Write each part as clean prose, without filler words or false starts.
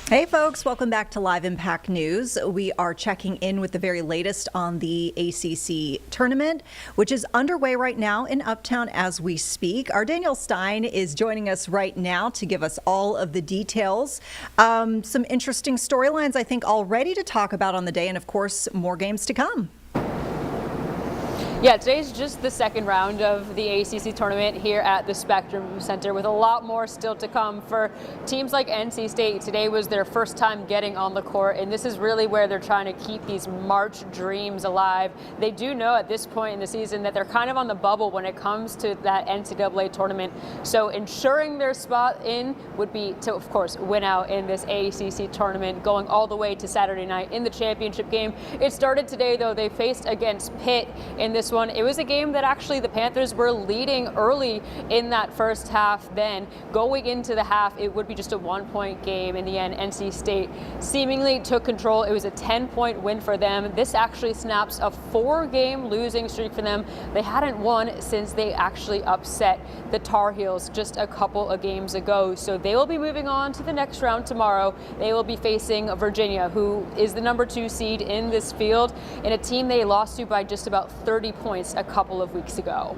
Hey folks, welcome back to Live Impact News. We are checking in with the very latest on the ACC tournament, which is underway right now in Uptown as we speak. Our Danielle Stein is joining us right now to give us all of the details. Some interesting storylines, I think, already to talk about on the day, and of course, more games to come. Yeah, today's just the second round of the ACC tournament here at the Spectrum Center, with a lot more still to come for teams like NC State. Today was their first time getting on the court, and this is really where they're trying to keep these March dreams alive. They do know at this point in the season that they're kind of on the bubble when it comes to that NCAA tournament. So ensuring their spot in would be to, of course, win out in this ACC tournament, going all the way to Saturday night in the championship game. It started today, though. They faced against Pitt in this one. It was a game that actually the Panthers were leading early in that first half. Then going into the half, it would be just a 1-point game. In the end, NC State seemingly took control. It was a 10-point win for them. This actually snaps a 4-game losing streak for them. They hadn't won since they actually upset the Tar Heels just a couple of games ago. So they will be moving on to the next round tomorrow. They will be facing Virginia, who is the number 2 seed in this field, in a team they lost to by just about 30 points a couple of weeks ago.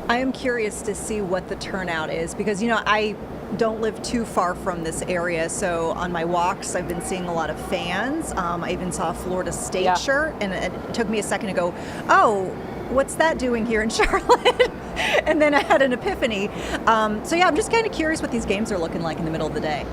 I am curious to see what the turnout is because, I don't live too far from this area, so on my walks I've been seeing a lot of fans. I even saw a Florida State shirt, and it took me a second to go, oh, what's that doing here in Charlotte? And then I had an epiphany. I'm just kind of curious what these games are looking like in the middle of the day.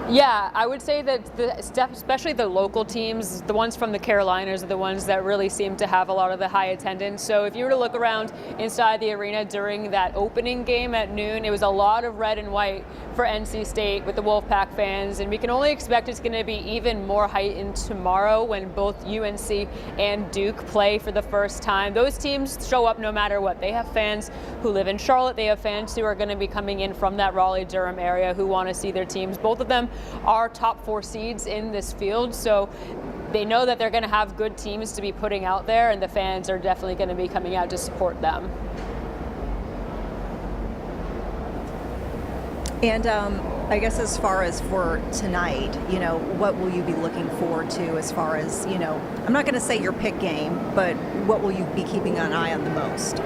Yeah, I would say that especially the local teams, the ones from the Carolinas, are the ones that really seem to have a lot of the high attendance. So if you were to look around inside the arena during that opening game at noon, it was a lot of red and white for NC State with the Wolfpack fans, and we can only expect it's going to be even more heightened tomorrow when both UNC and Duke play for the first time. Those teams show up no matter what. They have fans who live in Charlotte. They have fans who are going to be coming in from that Raleigh-Durham area who want to see their teams. Both of them are top 4 seeds in this field, so they know that they're going to have good teams to be putting out there, and the fans are definitely going to be coming out to support them. And I guess as far as for tonight, what will you be looking forward to as far as, I'm not going to say your pick game, but what will you be keeping an eye on the most?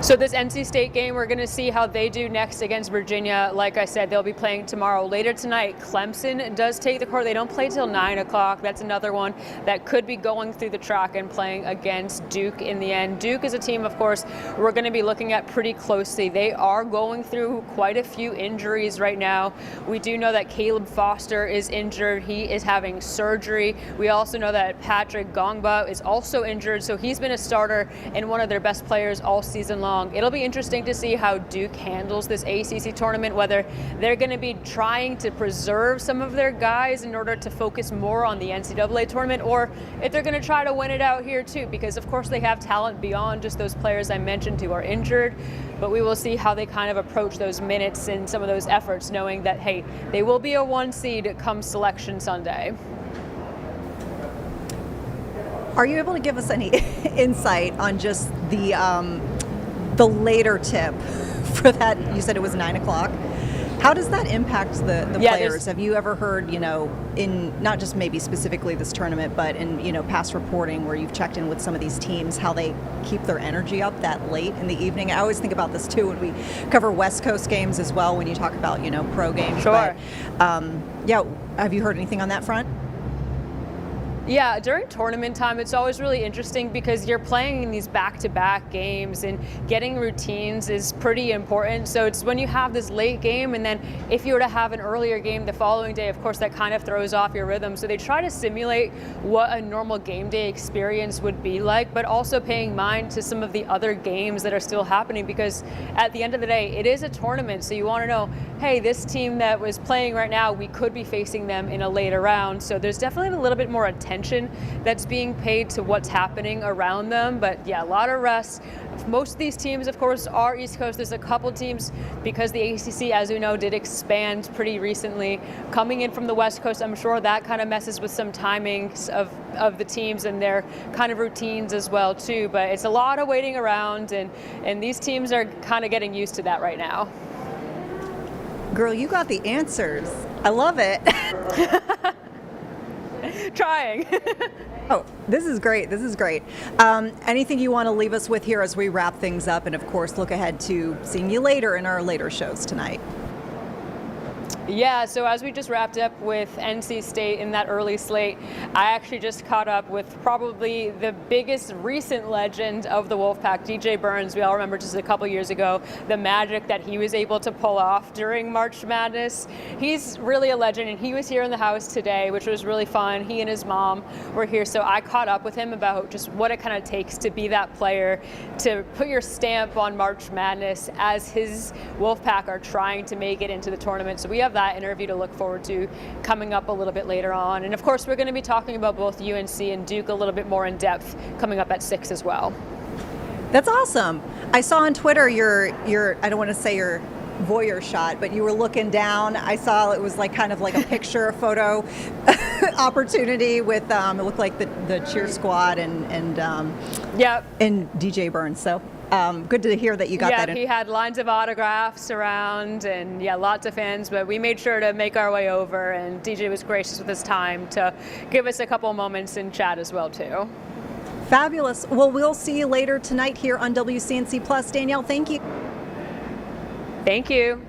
So this NC State game, we're going to see how they do next against Virginia. Like I said, they'll be playing tomorrow. Later tonight, Clemson does take the court. They don't play till 9 o'clock. That's another one that could be going through the track and playing against Duke in the end. Duke is a team, of course, we're going to be looking at pretty closely. They are going through quite a few injuries right now. We do know that Caleb Foster is injured. He is having surgery. We also know that Patrick Gongba is also injured, so he's been a starter and one of their best players all season long. It'll be interesting to see how Duke handles this ACC tournament, whether they're going to be trying to preserve some of their guys in order to focus more on the NCAA tournament, or if they're going to try to win it out here too, because of course they have talent beyond just those players I mentioned who are injured. But we will see how they kind of approach those minutes and some of those efforts, knowing that, hey, they will be a 1 seed come Selection Sunday. Are you able to give us any insight on just the later tip for that? You said it was 9 o'clock. How does that impact the players? Have you ever heard, in not just maybe specifically this tournament, but in, past reporting where you've checked in with some of these teams, how they keep their energy up that late in the evening? I always think about this too when we cover West Coast games as well, when you talk about, pro games. Sure. But, have you heard anything on that front? Yeah, during tournament time, it's always really interesting because you're playing in these back-to-back games, and getting routines is pretty important. So it's when you have this late game, and then if you were to have an earlier game the following day, of course, that kind of throws off your rhythm. So they try to simulate what a normal game day experience would be like, but also paying mind to some of the other games that are still happening, because at the end of the day, it is a tournament. So you want to know, hey, this team that was playing right now, we could be facing them in a later round. So there's definitely a little bit more attention that's being paid to what's happening around them. But yeah, a lot of rest. most of these teams, of course, are East Coast. There's a couple teams, because the ACC, as you know, did expand pretty recently, coming in from the West Coast. I'm sure that kind of messes with some timings of the teams and their kind of routines as well too. But it's a lot of waiting around, and these teams are kind of getting used to that right now. Girl, you got the answers. I love it. Trying. Oh, this is great. This is great. Anything you want to leave us with here as we wrap things up, and of course look ahead to seeing you later in our later shows tonight? Yeah, so as we just wrapped up with NC State in that early slate, I actually just caught up with probably the biggest recent legend of the Wolfpack, DJ Burns. We all remember just a couple years ago the magic that he was able to pull off during March Madness. He's really a legend, and he was here in the house today, which was really fun. He and his mom were here, so I caught up with him about just what it kind of takes to be that player, to put your stamp on March Madness as his Wolfpack are trying to make it into the tournament. So we have that interview to look forward to coming up a little bit later on. And of course, we're going to be talking about both UNC and Duke a little bit more in depth coming up at 6 as well. That's awesome. I saw on Twitter your I don't want to say your voyeur shot, but you were looking down. I saw it was like kind of like a picture photo opportunity with it looked like the cheer squad and DJ Burns. So good to hear that you got that. Yeah, he had lines of autographs around, and lots of fans, but we made sure to make our way over, and DJ was gracious with his time to give us a couple moments in chat as well too. Fabulous. Well, we'll see you later tonight here on WCNC Plus. Danielle, thank you. Thank you.